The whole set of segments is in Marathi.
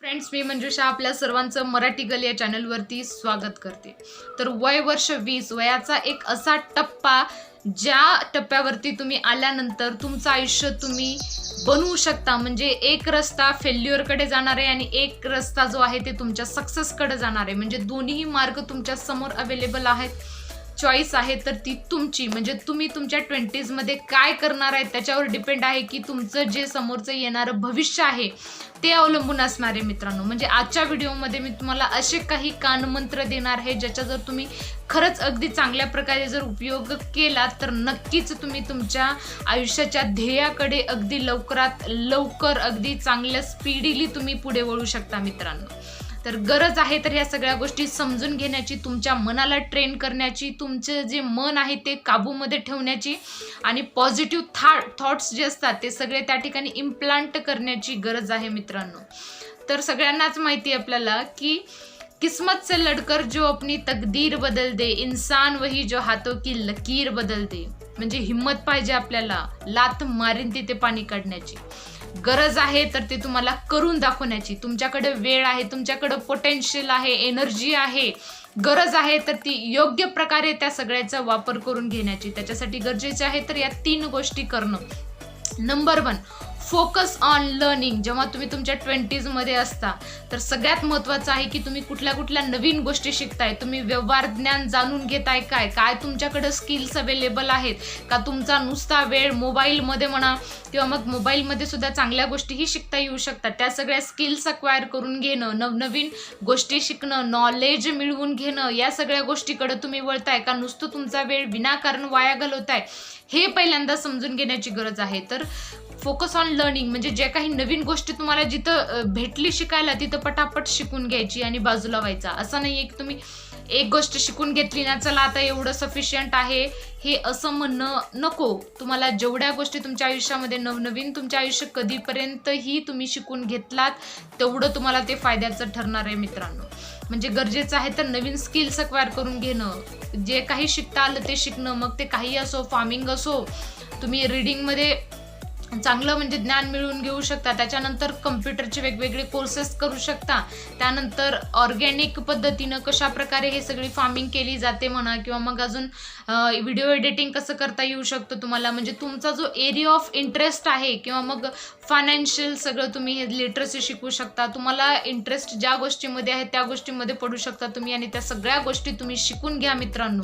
फ्रेंड्स, मी मंजुषा आपल्या सर्वांचं मराठी गल या चॅनलवरती स्वागत करते. तर वय वर्ष 20 वयाचा एक असा टप्पा ज्या टप्प्यावरती तुम्ही आल्यानंतर तुमचं आयुष्य तुम्ही बनवू शकता. म्हणजे एक रस्ता फेल्युअरकडे जाणार आहे आणि एक रस्ता जो आहे ते तुमच्या सक्सेसकडे जाणार आहे. म्हणजे दोन्ही मार्ग तुमच्या समोर अवेलेबल आहेत. चॉईस आहे तर ती तुमची. म्हणजे तुम्ही तुमच्या 20s मध्ये काय करणार आहे त्याच्यावर डिपेंड आहे की तुमचं जे समोरचं येणारं भविष्य आहे ते अवलंबून असणार आहे मित्रांनो. म्हणजे आजच्या व्हिडिओमध्ये मी तुम्हाला असे काही कानमंत्र देणार आहे ज्याचा जर तुम्ही खरंच अगदी चांगल्या प्रकारे जर उपयोग केला तर नक्कीच तुम्ही तुमच्या आयुष्याच्या ध्येयाकडे अगदी लवकरात लवकर अगदी चांगल्या स्पीडीली तुम्ही पुढे वळू शकता मित्रांनो. तर गरज आहे तर ह्या सगळ्या गोष्टी समजून घेण्याची, तुमच्या मनाला ट्रेन करण्याची, तुमचं जे मन आहे ते काबूमध्ये ठेवण्याची आणि पॉझिटिव्ह थॉट्स जे असतात ते सगळे त्या ठिकाणी इम्प्लांट करण्याची गरज आहे मित्रांनो. तर सगळ्यांनाच माहिती आहे आपल्याला की किस्मत से लढकर जो अपनी तकदीर बदल दे, इंसान वही जो हाथों की लकीर बदल दे. म्हणजे हिम्मत पाहिजे आपल्याला, लाथ मारीन तिथे पाणी काढण्याची. गरज आहे तर ते तुम्हाला करून दाखवण्याची. तुमच्याकडे वेळ आहे, तुमच्याकडे पोटेन्शियल आहे, एनर्जी आहे. गरज आहे तर ती योग्य प्रकारे त्या सगळ्याचा वापर करून घेण्याची. त्याच्यासाठी गरजेचे आहे तर या 3 गोष्टी करणं. Number 1, focus on learning. जेव्हा तुम्ही तुमच्या 20s मध्ये असता तर सगळ्यात महत्त्वाचं आहे की तुम्ही कुठल्या कुठल्या नवीन गोष्टी शिकताय. तुम्ही व्यवहार ज्ञान जाणून घेताय, काय तुमच्याकडे स्किल्स अवेलेबल आहेत का. तुमचा नुसता वेळ मोबाईलमध्ये म्हणा किंवा मग मोबाईलमध्ये सुद्धा चांगल्या गोष्टीही शिकता येऊ शकतात. त्या सगळ्या स्किल्स अक्वायर करून घेणं, नवनवीन गोष्टी शिकणं, नॉलेज मिळवून घेणं, या सगळ्या गोष्टीकडे तुम्ही वळताय का नुसतं तुमचा वेळ विनाकारण वाया घालवताय, हे पहिल्यांदा समजून घेण्याची गरज आहे. तर फोकस ऑन लर्निंग म्हणजे जे काही नवीन गोष्टी तुम्हाला जिथं भेटली शिकायला तिथं पटापट शिकून घ्यायची आणि बाजूला व्हायचा. असं नाही आहे की तुम्ही एक गोष्ट शिकून घेतली ना, चला आता एवढं सफिशियंट आहे, हे असं म्हणणं नको. तुम्हाला जेवढ्या गोष्टी तुमच्या आयुष्यामध्ये नवनवीन तुमच्या आयुष्य कधीपर्यंतही तुम्ही शिकून घेतलात तेवढं तुम्हाला ते फायद्याचं ठरणार आहे मित्रांनो. म्हणजे गरजेचं आहे तर नवीन स्किल्स अक्वायर करून घेणं, जे काही शिकता आलं ते शिकणं. मग ते काही असो, फार्मिंग असो, तुम्ही रीडिंगमध्ये चांगलं म्हणजे ज्ञान मिळवून घेऊ शकता. त्याच्यानंतर कम्प्युटरचे वेगवेगळे कोर्सेस करू शकता. त्यानंतर ऑर्गॅनिक पद्धतीनं कशा प्रकारे हे सगळी फार्मिंग केली जाते म्हणा, किंवा मग अजून व्हिडिओ एडिटिंग कसं करता येऊ शकतं तुम्हाला. म्हणजे तुमचा जो एरिया ऑफ इंटरेस्ट आहे, किंवा मग फायनान्शियल सगळं तुम्ही हे लिटरसी शिकू शकता. तुम्हाला इंटरेस्ट ज्या गोष्टीमध्ये आहे त्या गोष्टीमध्ये पडू शकता तुम्ही आणि त्या सगळ्या गोष्टी तुम्ही शिकून घ्या मित्रांनो.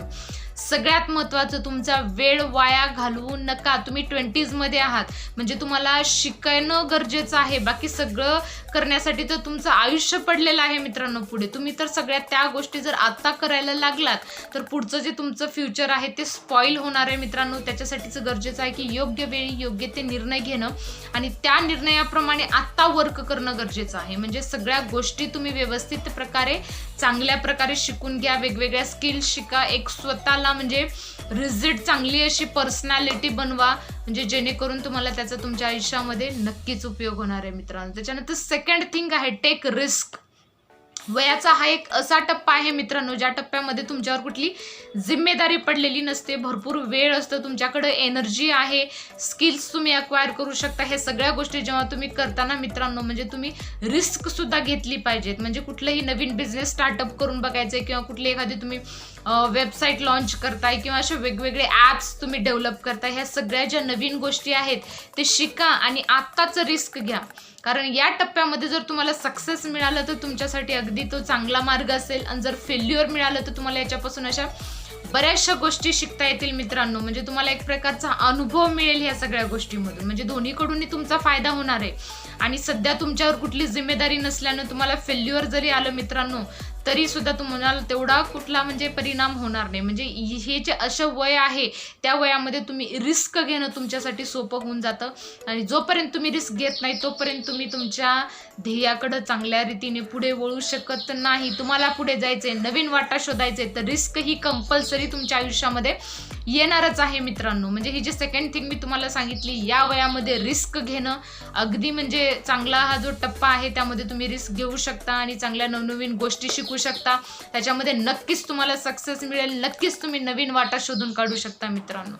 सगळ्यात महत्त्वाचं, तुमचा वेळ वाया घालवू नका. तुम्ही 20s मध्ये आहात म्हणजे तुम्हाला शिकणं गरजेचं आहे. बाकी सगळं करण्यासाठी तर तुमचं आयुष्य पडलेलं आहे मित्रांनो पुढे. तुम्ही तर सगळ्या त्या गोष्टी जर आत्ता करायला लागलात तर पुढचं जे तुमचं फ्युचर आहे ते स्पॉईल होणार आहे मित्रांनो. त्याच्यासाठीच गरजेचं आहे की योग्य वेळी योग्य ते निर्णय घेणं आणि त्या निर्णयाप्रमाणे आत्ता वर्क करणं गरजेचं आहे. म्हणजे सगळ्या गोष्टी तुम्ही व्यवस्थित प्रकारे चांगल्या प्रकारे शिकून घ्या. वेगवेगळ्या स्किल्स शिका. एक स्वतःला म्हणजे रिजिड चांगली अशी पर्सनॅलिटी बनवा, म्हणजे जेणेकरून तुम्हाला त्याचा तुमच्या आयुष्यामध्ये नक्कीच उपयोग होणार आहे मित्रांनो. त्याच्यानंतर सेकंड थिंग आहे टेक रिस्क. वयाचा हा एक असा टप्पा आहे मित्रांनो ज्या टप्प्यामध्ये तुमच्यावर कुठली जिम्मेदारी पडलेली नसते. भरपूर वेळ असतो, तुमच्याकडे एनर्जी आहे, स्किल्स तुम्ही अक्वायर करू शकता. हे सगळ्या गोष्टी जेव्हा तुम्ही करताना मित्रांनो म्हणजे तुम्ही रिस्क सुद्धा घेतली पाहिजेत. म्हणजे कुठलंही नवीन बिझनेस स्टार्टअप करून बघायचं किंवा कुठली एखादी तुम्ही वेबसाईट लॉन्च करताय किंवा असे वेगवेगळे ॲप्स तुम्ही डेव्हलप करताय, ह्या सगळ्या ज्या नवीन गोष्टी आहेत ते शिका आणि आत्ताच रिस्क घ्या. कारण या टप्प्यामध्ये जर तुम्हाला सक्सेस मिळालं तर तुमच्यासाठी अगदी तो चांगला मार्ग असेल, आणि जर फेल्युअर मिळालं तर तुम्हाला याच्यापासून अशा बऱ्याचशा गोष्टी शिकता येतील मित्रांनो. म्हणजे तुम्हाला एक प्रकारचा अनुभव मिळेल ह्या सगळ्या गोष्टींमधून. म्हणजे दोन्हीकडूनही तुमचा फायदा होणार आहे. आणि सध्या तुमच्यावर कुठली जिम्मेदारी नसल्यानं तुम्हाला फेल्युअर जरी आलं मित्रांनो तरी सुद्धा तुम्हाला तेवढा कुठला म्हणजे परिणाम होणार नाही. म्हणजे हे जे असं वय आहे त्या वयामध्ये तुम्ही रिस्क घेणं तुमच्यासाठी सोपं होऊन जातं. आणि जोपर्यंत तुम्ही रिस्क घेत नाही तोपर्यंत तुम्ही तुमच्या ध्येयाकडे चांगल्या रीतीने पुढे वळू शकत नाही. तुम्हाला पुढे जायचंय, नवीन वाटा शोधायचे, तर रिस्क ही कंपल्सरी तुमच्या आयुष्यामध्ये येणारच आहे मित्रांनो. म्हणजे ही जी सेकंड थिंग मी तुम्हाला सांगितली, या वयामध्ये रिस्क घेणं अगदी म्हणजे चांगला हा जो टप्पा आहे त्यामध्ये तुम्ही रिस्क घेऊ शकता आणि चांगल्या नवनवीन गोष्टी शिकू शकता. त्याच्यामध्ये नक्कीच तुम्हाला सक्सेस मिळेल. नक्कीच तुम्ही नवीन वाटा शोधून काढू शकता मित्रांनो.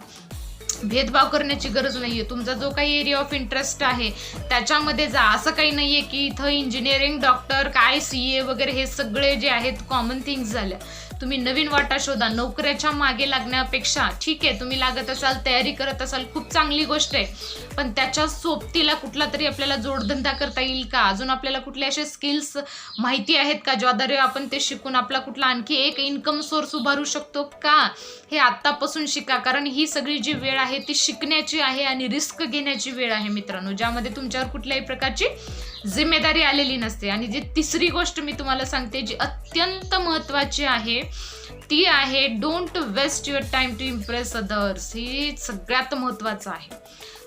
भेदभाव करण्याची गरज नाहीये. तुमचा जो काही एरिया ऑफ इंटरेस्ट आहे त्याच्यामध्ये जा. असं काही नाहीये की इथं इंजिनिअरिंग, डॉक्टर, काय CA वगैरे हे सगळे जे आहेत कॉमन थिंग्स झाल्या. तुम्ही नवीन वाटा शोधा. नोकऱ्याच्या मागे लागण्यापेक्षा ठीक आहे, तुम्ही लागत असाल, तयारी करत असाल, खूप चांगली गोष्ट आहे, पण त्याच्या सोबतीला कुठला तरी आपल्याला जोडधंदा करता येईल का? अजून आपल्याला कुठले असे स्किल्स माहिती आहेत का ज्याद्वारे आपण ते शिकून आपला कुठला आणखी एक इन्कम सोर्स उभारू शकतो का? हे आत्तापासून शिका, कारण ही सगळी जी वेळ आहे ती शिकण्याची आहे आणि रिस्क घेण्याची वेळ आहे मित्रांनो, ज्यामध्ये तुमच्यावर कुठल्याही प्रकारची जिम्मेदारी आलेली नसते. आणि जी तिसरी गोष्ट मी तुम्हाला सांगते, जी अत्यंत महत्त्वाची आहे, ती आहे don't waste your time to impress others. ही सगळ्यात महत्त्वाचं आहे.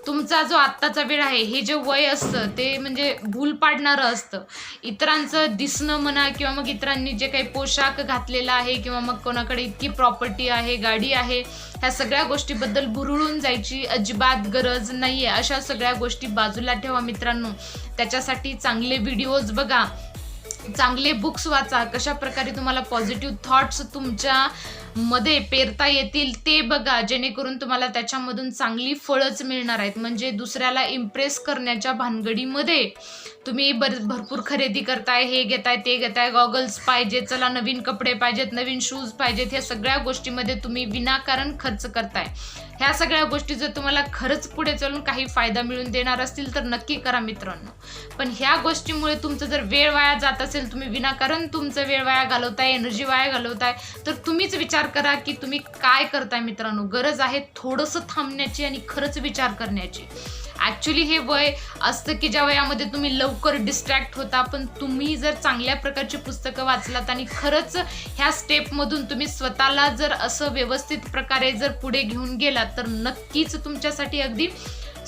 तुमचा जो आत्ताचा वेळ आहे, हे जे वय असतं ते म्हणजे भूल पाडणारं असतं. इतरांचं दिसणं म्हणा किंवा मग इतरांनी जे काही पोशाख घातलेला आहे किंवा मग कोणाकडे इतकी प्रॉपर्टी आहे, गाडी आहे, ह्या सगळ्या गोष्टीबद्दल भुरळून जायची अजिबात गरज नाही आहे. अशा सगळ्या गोष्टी बाजूला ठेवा मित्रांनो. त्याच्यासाठी चांगले व्हिडिओज बघा, चांगले बुक्स वाचा, कशा प्रकारे तुम्हाला पॉझिटिव्ह थॉट्स तुमच्या मध्ये पेरता येतील ते बघा, जेणेकरून तुम्हाला त्याच्यामधून चांगली फळच मिळणार आहेत. म्हणजे दुसऱ्याला इम्प्रेस करण्याच्या भानगडीमध्ये तुम्ही भरपूर खरेदी करताय, हे घेताय, ते घेताय, गॉगल्स पाहिजे, चला नवीन कपडे पाहिजेत, नवीन शूज पाहिजेत, ह्या सगळ्या गोष्टीमध्ये तुम्ही विनाकारण खर्च करताय. ह्या सगळ्या गोष्टी जर तुम्हाला खरंच पुढे चालून काही फायदा मिळून देणार असतील तर नक्की करा मित्रांनो. पण ह्या गोष्टीमुळे तुमचं जर वेळ वाया जात असेल, तुम्ही विनाकारण तुमचा वेळ वाया घालवताय, एनर्जी वाया घालवताय, तर तुम्हीच विचार करा की तुम्ही काय करताय मित्रांनो. गरज आहे थोडंसं थांबण्याची आणि खरंच विचार करण्याची. ॲक्च्युली हे वय असतं की ज्या वयामध्ये तुम्ही लवकर डिस्ट्रॅक्ट होता, पण तुम्ही जर चांगल्या प्रकारची पुस्तकं वाचलात आणि खरंच ह्या स्टेपमधून तुम्ही स्वतःला जर असं व्यवस्थित प्रकारे जर पुढे घेऊन गेलात तर नक्कीच तुमच्यासाठी अगदी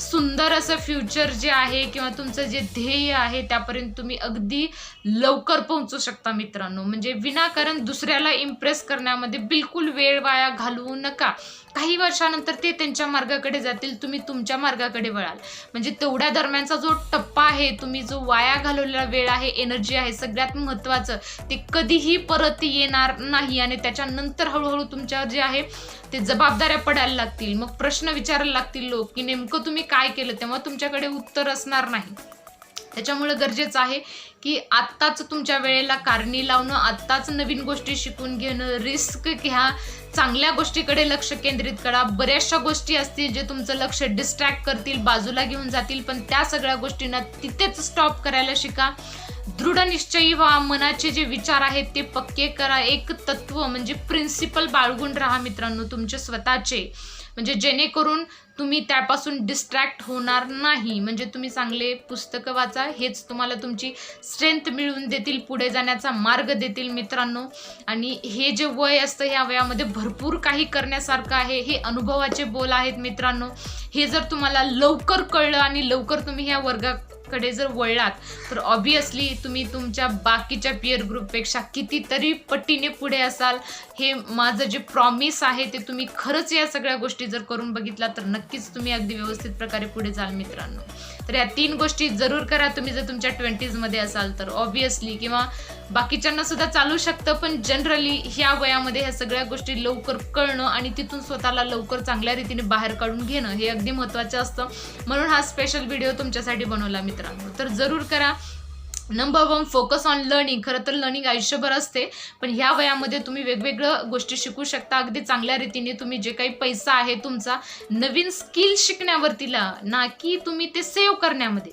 सुंदर असं फ्युचर जे आहे किंवा तुमचं जे ध्येय आहे त्यापर्यंत तुम्ही अगदी लवकर पोहोचू शकता मित्रांनो. म्हणजे विनाकारण दुसऱ्याला इम्प्रेस करण्यामध्ये बिलकुल वेळ वाया घालवू नका. काही वर्षानंतर ते त्यांच्या मार्गाकडे जातील, तुम्ही तुमच्या मार्गाकडे वळाल. म्हणजे तेवढ्या दरम्यानचा जो टप्पा आहे, तुम्ही जो वाया घालवलेला वेळ आहे, एनर्जी आहे, सगळ्यात महत्त्वाचं ते कधीही परत येणार नाही. आणि त्याच्यानंतर हळूहळू तुमच्यावर जे आहे ते जबाबदाऱ्या पडायला लागतील, मग प्रश्न विचारायला लागतील लोक की नेमकं तुम्ही काय केलं, तेव्हा तुमच्याकडे उत्तर असणार नाही. त्याच्यामुळे गरजेचं आहे की आत्ताच तुमच्या वेळेला कारणी लावणं, आत्ताच नवीन गोष्टी शिकून घेणं, रिस्क घ्या, चांगल्या गोष्टीकडे लक्ष केंद्रित करा. बऱ्याचशा गोष्टी असतील जे तुमचं लक्ष डिस्ट्रॅक्ट करतील, बाजूला घेऊन जातील, पण त्या सगळ्या गोष्टींना तिथेच स्टॉप करायला शिका. दृढ निश्चयी व्हा, मनाचे जे विचार आहेत ते पक्के करा. एक तत्व म्हणजे प्रिन्सिपल बाळगून राहा मित्रांनो तुमचे स्वतःचे, म्हणजे जेणेकरून तुम्ही त्यापासून डिस्ट्रॅक्ट होणार नाही. म्हणजे तुम्ही चांगले पुस्तकं वाचा, हेच तुम्हाला तुमची स्ट्रेंथ मिळवून देतील, पुढे जाण्याचा मार्ग देतील मित्रांनो. आणि हे जे वय असतं, ह्या वयामध्ये भरपूर काही करण्यासारखं आहे. हे अनुभवाचे बोल आहेत मित्रांनो. हे जर तुम्हाला लवकर कळलं आणि लवकर तुम्ही ह्या वर्गाकडे जर वळलात तर ऑब्वियसली तुम्ही तुमच्या बाकीच्या पिअर ग्रुपपेक्षा कितीतरी पटीने पुढे असाल. हे माझं जे प्रॉमिस आहे ते तुम्ही खरंच या सगळ्या गोष्टी जर करून बघितला तर नक्कीच तुम्ही अगदी व्यवस्थित प्रकारे पुढे जाल मित्रांनो. तर या 3 गोष्टी जरूर करा तुम्ही जर तुमच्या 20s मध्ये असाल तर. ऑब्वियसली किंवा बाकीच्यांना सुद्धा चालू शकतं, पण जनरली ह्या वयामध्ये ह्या सगळ्या गोष्टी लवकर कळणं आणि तिथून स्वतःला लवकर चांगल्या रीतीने बाहेर काढून घेणं हे अगदी महत्त्वाचं असतं. म्हणून हा स्पेशल व्हिडिओ तुमच्यासाठी बनवला मित्रांनो. तर जरूर करा. Number 1, focus on learning. खरं तर लर्निंग आयुष्यभर असते, पण ह्या वयामध्ये तुम्ही वेगवेगळ्या गोष्टी शिकू शकता अगदी चांगल्या रीतीने. तुम्ही जे काही पैसा आहे तुमचा नवीन स्किल शिकण्यावरती लावा, ना की तुम्ही ते सेव्ह करण्यामध्ये.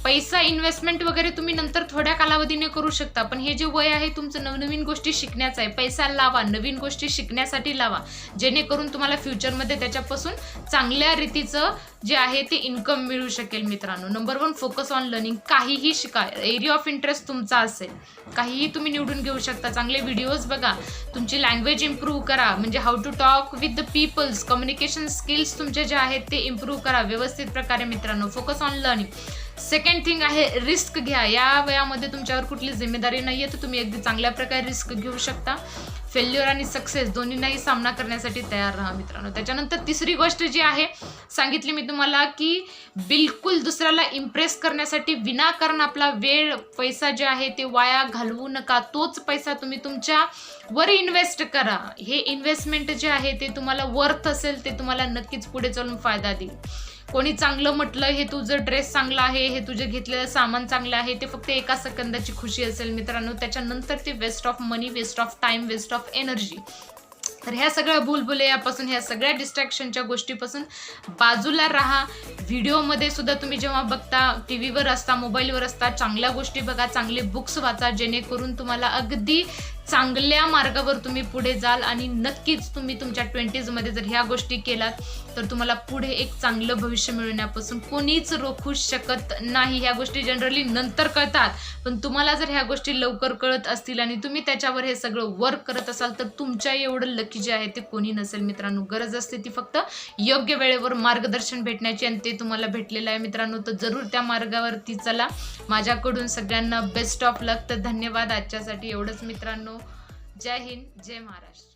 पैसा इन्व्हेस्टमेंट वगैरे तुम्ही नंतर थोड्या कालावधीने करू शकता, पण हे जे वय आहे तुमचं नवनवीन गोष्टी शिकण्याचं आहे. पैसा लावा, नवीन गोष्टी शिकण्यासाठी लावा, जेणेकरून तुम्हाला फ्युचरमध्ये त्याच्यापासून चांगल्या रीतीचं जे आहे ते इन्कम मिळू शकेल मित्रांनो. Number 1, focus on learning. काहीही शिका, एरिया ऑफ इंटरेस्ट तुमचा असेल, काहीही तुम्ही निवडून घेऊ शकता. चांगले व्हिडिओज बघा, तुमची लँग्वेज इम्प्रूव्ह करा, म्हणजे how to talk with the peoples, communication skills तुमचे जे आहेत ते इम्प्रूव्ह करा व्यवस्थित प्रकारे मित्रांनो. Focus on learning. Second thing आहे रिस्क घ्या. या वयामध्ये तुमच्यावर कुठली जिम्मेदारी नाही आहे, तर तुम्ही अगदी चांगल्या प्रकारे रिस्क घेऊ शकता. फेल्युअर आणि सक्सेस दोन्हींनाही सामना करण्यासाठी तयार राहा मित्रांनो. त्याच्यानंतर तिसरी गोष्ट जी आहे सांगितली मी तुम्हाला, की बिलकुल दुसऱ्याला इम्प्रेस करण्यासाठी विनाकारण आपला वेळ पैसा जे आहे ते वाया घालवू नका. तोच पैसा तुम्ही तुमच्या वर इन्व्हेस्ट करा. हे इन्व्हेस्टमेंट जे आहे ते तुम्हाला वर्थ असेल, ते तुम्हाला नक्कीच पुढे चालून फायदा देईल. कोणी चांगलं म्हटलं, हे तुझं ड्रेस चांगला आहे, हे तुझं घेतलेलं सामान चांगलं आहे, ते फक्त एका सेकंदाची खुशी असेल मित्रांनो. त्याच्यानंतर ते waste of money, waste of time, waste of energy. तर ह्या सगळ्या भूलभुलैयापासून, ह्या सगळ्या डिस्ट्रॅक्शनच्या गोष्टीपासून बाजूला राहा. व्हिडिओमध्ये सुद्धा तुम्ही जेव्हा बघता, टी व्हीवर असता, मोबाईलवर असता, चांगल्या गोष्टी बघा, चांगले बुक्स वाचा, जेणेकरून तुम्हाला अगदी चांगल्या मार्गावर तुम्ही पुढे जाल. आणि नक्कीच तुम्ही तुमच्या 20s जर ह्या गोष्टी केलात तर तुम्हाला पुढे एक चांगलं भविष्य मिळवण्यापासून कोणीच रोखू शकत नाही. ह्या गोष्टी जनरली नंतर कळतात, पण तुम्हाला जर ह्या गोष्टी लवकर कळत असतील आणि तुम्ही त्याच्यावर हे सगळं वर्क करत असाल तर तुमच्या एवढं लकी जे आहे ते कोणी नसेल मित्रांनो. गरज असते ती फक्त योग्य वेळेवर मार्गदर्शन भेटण्याची, आणि ते तुम्हाला भेटलेलं आहे मित्रांनो. तर जरूर त्या मार्गावरती चला. माझ्याकडून सगळ्यांना बेस्ट ऑफ लक. तर धन्यवाद. आजच्यासाठी एवढंच मित्रांनो. जय हिंद, जय महाराष्ट्र.